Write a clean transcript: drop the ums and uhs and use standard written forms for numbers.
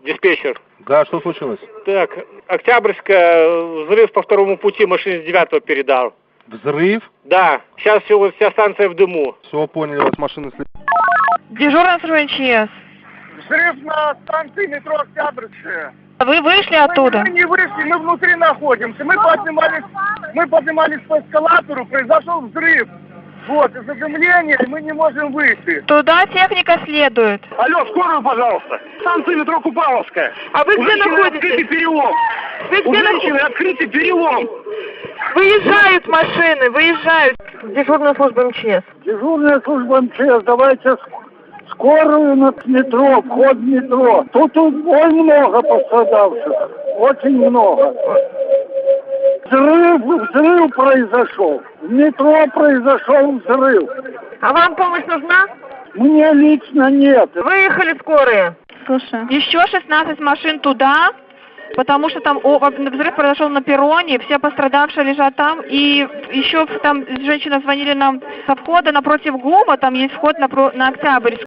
диспетчер. Да, что случилось? Так, Октябрьская, взрыв по второму пути, машине с 9-го передал. Взрыв? Да, сейчас вся станция в дыму. Все, поняли, вас машина след... Дежурная служба МЧС. Взрыв на станции метро Октябрьская. Вы вышли оттуда? Мы не вышли, мы внутри находимся. Мы поднимались по эскалатору, произошел взрыв. Вот, из-за задымления мы не можем выйти. Туда техника следует. Алло, скорую, пожалуйста. Станция метро Купаловская. А вы где находитесь? Открытый перелом. Вы где находитесь? Открытый перелом. Выезжают машины, выезжают. Дежурная служба МЧС. Дежурная служба МЧС, давайте скорую на метро, вход в метро. Тут очень много пострадавших, очень много. Взрыв произошел. В метро произошел взрыв. А вам помощь нужна? Мне лично нет. Выехали скорые. Слушаю. Еще 16 машин туда, потому что там взрыв произошел на перроне, все пострадавшие лежат там. И еще там женщина звонили нам со входа напротив ГУМа, там есть вход на Октябрьскую.